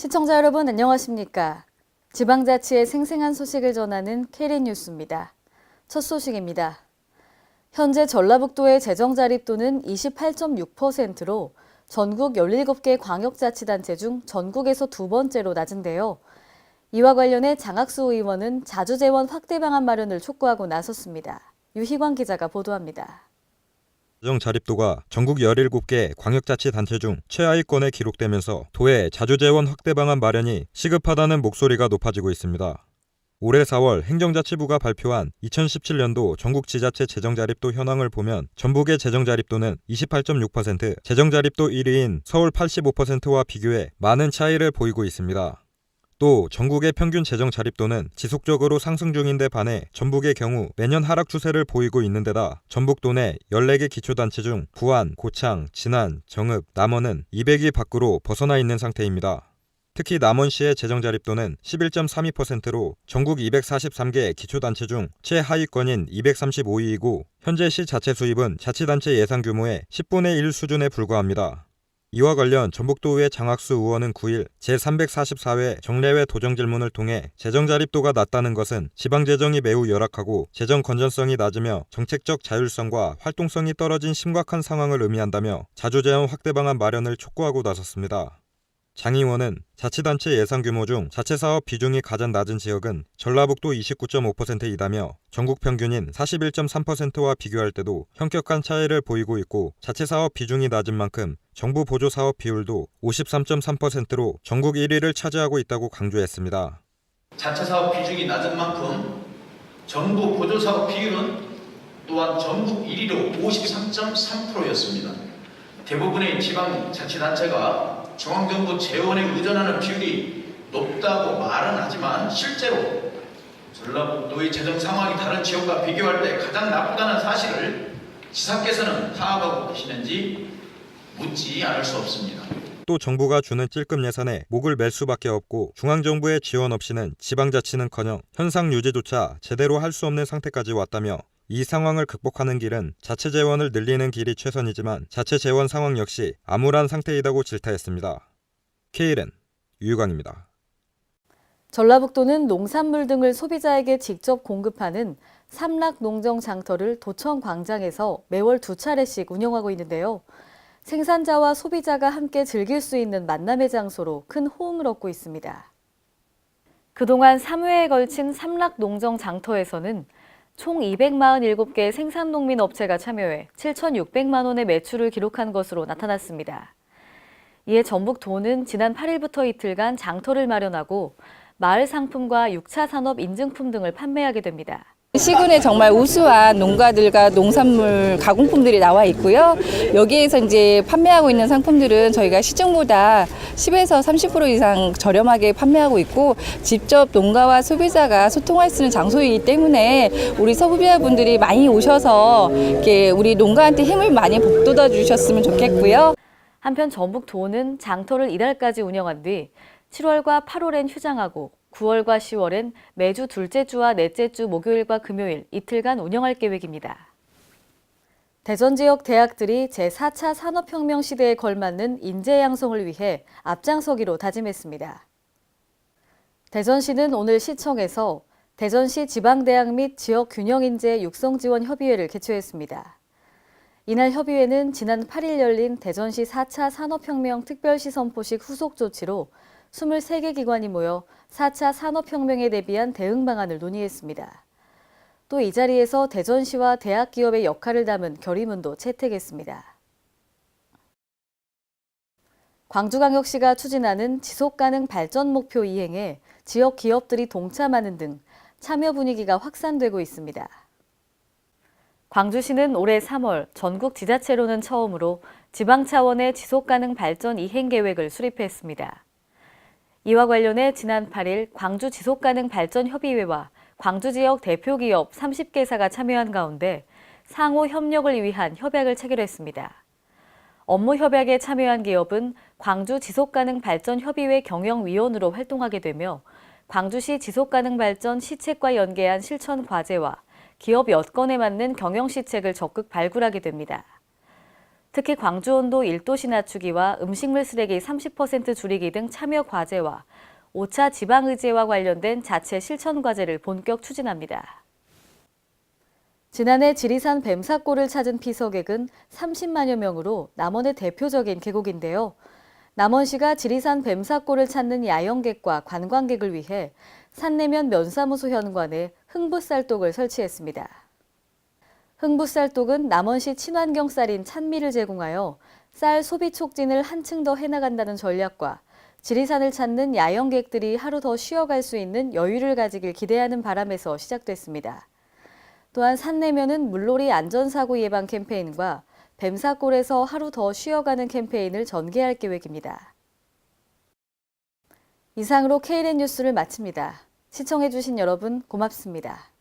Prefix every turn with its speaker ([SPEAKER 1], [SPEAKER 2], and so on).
[SPEAKER 1] 시청자 여러분 안녕하십니까? 지방자치의 생생한 소식을 전하는 KLN 뉴스입니다. 첫 소식입니다. 현재 전라북도의 재정자립도는 28.6%로 전국 17개 광역자치단체 중 전국에서 두 번째로 낮은데요. 이와 관련해 장학수 의원은 자주재원 확대 방안 마련을 촉구하고 나섰습니다. 유희광 기자가 보도합니다.
[SPEAKER 2] 재정 자립도가 전국 17개 광역자치단체 중 최하위권에 기록되면서 도의 자주재원 확대 방안 마련이 시급하다는 목소리가 높아지고 있습니다. 올해 4월 행정자치부가 발표한 2017년도 전국 지자체 재정자립도 현황을 보면 전북의 재정자립도는 28.6%, 재정자립도 1위인 서울 85%와 비교해 많은 차이를 보이고 있습니다. 또 전국의 평균 재정 자립도는 지속적으로 상승 중인데 반해 전북의 경우 매년 하락 추세를 보이고 있는 데다 전북도 내 14개 기초단체 중 부안, 고창, 진안, 정읍, 남원은 200위 밖으로 벗어나 있는 상태입니다. 특히 남원시의 재정 자립도는 11.32%로 전국 243개 기초단체 중 최하위권인 235위이고 현재 시 자체 수입은 자치단체 예산 규모의 10분의 1 수준에 불과합니다. 이와 관련 전북도의회 장학수 의원은 9일 제344회 정례회 도정질문을 통해 재정자립도가 낮다는 것은 지방재정이 매우 열악하고 재정 건전성이 낮으며 정책적 자율성과 활동성이 떨어진 심각한 상황을 의미한다며 자주재원 확대 방안 마련을 촉구하고 나섰습니다. 장 의원은 자치단체 예산 규모 중 자체사업 비중이 가장 낮은 지역은 전라북도 29.5%이다며 전국 평균인 41.3%와 비교할 때도 현격한 차이를 보이고 있고 자체사업 비중이 낮은 만큼 정부 보조사업 비율도 53.3%로 전국 1위를 차지하고 있다고 강조했습니다.
[SPEAKER 3] 자체사업 비중이 낮은 만큼 정부 보조사업 비율은 또한 전국 1위로 53.3%였습니다. 대부분의 지방자치단체가 중앙정부 재원에 의존하는 비율이 높다고 말은 하지만 실제로 전라북도의 재정 상황이 다른 지역과 비교할 때 가장 나쁘다는 사실을 지사께서는 파악하고 계시는지 묻지 않을 수 없습니다.
[SPEAKER 2] 또 정부가 주는 찔끔 예산에 목을 맬 수밖에 없고 중앙정부의 지원 없이는 지방자치는커녕 현상 유지조차 제대로 할 수 없는 상태까지 왔다며 이 상황을 극복하는 길은 자체 재원을 늘리는 길이 최선이지만 자체 재원 상황 역시 암울한 상태이다고 질타했습니다. KLN 유희광입니다.
[SPEAKER 1] 전라북도는 농산물 등을 소비자에게 직접 공급하는 삼락농정장터를 도청 광장에서 매월 2차례씩 운영하고 있는데요. 생산자와 소비자가 함께 즐길 수 있는 만남의 장소로 큰 호응을 얻고 있습니다. 그동안 3회에 걸친 삼락농정장터에서는 총 247개 생산농민 업체가 참여해 7,600만 원의 매출을 기록한 것으로 나타났습니다. 이에 전북도는 지난 8일부터 이틀간 장터를 마련하고 마을 상품과 6차 산업 인증품 등을 판매하게 됩니다.
[SPEAKER 4] 시군에 정말 우수한 농가들과 농산물 가공품들이 나와 있고요. 여기에서 이제 판매하고 있는 상품들은 저희가 시중보다 10에서 30% 이상 저렴하게 판매하고 있고 직접 농가와 소비자가 소통할 수 있는 장소이기 때문에 우리 소비자분들이 많이 오셔서 이렇게 우리 농가한테 힘을 많이 북돋아 주셨으면 좋겠고요.
[SPEAKER 1] 한편 전북도는 장터를 이달까지 운영한 뒤 7월과 8월엔 휴장하고 9월과 10월엔 매주 둘째 주와 넷째 주 목요일과 금요일 이틀간 운영할 계획입니다. 대전 지역 대학들이 제4차 산업혁명 시대에 걸맞는 인재 양성을 위해 앞장서기로 다짐했습니다. 대전시는 오늘 시청에서 대전시 지방대학 및 지역균형인재 육성지원협의회를 개최했습니다. 이날 협의회는 지난 8일 열린 대전시 4차 산업혁명 특별시 선포식 후속 조치로 23개 기관이 모여 4차 산업혁명에 대비한 대응 방안을 논의했습니다. 또 이 자리에서 대전시와 대학 기업의 역할을 담은 결의문도 채택했습니다. 광주광역시가 추진하는 지속가능 발전 목표 이행에 지역 기업들이 동참하는 등 참여 분위기가 확산되고 있습니다. 광주시는 올해 3월 전국 지자체로는 처음으로 지방 차원의 지속가능 발전 이행 계획을 수립했습니다. 이와 관련해 지난 8일 광주 지속가능 발전협의회와 광주 지역 대표 기업 30개사가 참여한 가운데 상호 협력을 위한 협약을 체결했습니다. 업무 협약에 참여한 기업은 광주 지속가능 발전협의회 경영위원으로 활동하게 되며 광주시 지속가능 발전 시책과 연계한 실천 과제와 기업 여건에 맞는 경영 시책을 적극 발굴하게 됩니다. 특히 광주 온도 1도씨 낮추기와 음식물 쓰레기 30% 줄이기 등 참여 과제와 5차 지방의제와 관련된 자체 실천 과제를 본격 추진합니다. 지난해 지리산 뱀사골을 찾은 피서객은 30만여 명으로 남원의 대표적인 계곡인데요. 남원시가 지리산 뱀사골을 찾는 야영객과 관광객을 위해 산내면 면사무소 현관에 흥부쌀독을 설치했습니다. 흥부쌀독은 남원시 친환경 쌀인 찬미를 제공하여 쌀 소비 촉진을 한층 더 해나간다는 전략과 지리산을 찾는 야영객들이 하루 더 쉬어갈 수 있는 여유를 가지길 기대하는 바람에서 시작됐습니다. 또한 산내면은 물놀이 안전사고 예방 캠페인과 뱀사골에서 하루 더 쉬어가는 캠페인을 전개할 계획입니다. 이상으로 KNN 뉴스를 마칩니다. 시청해주신 여러분 고맙습니다.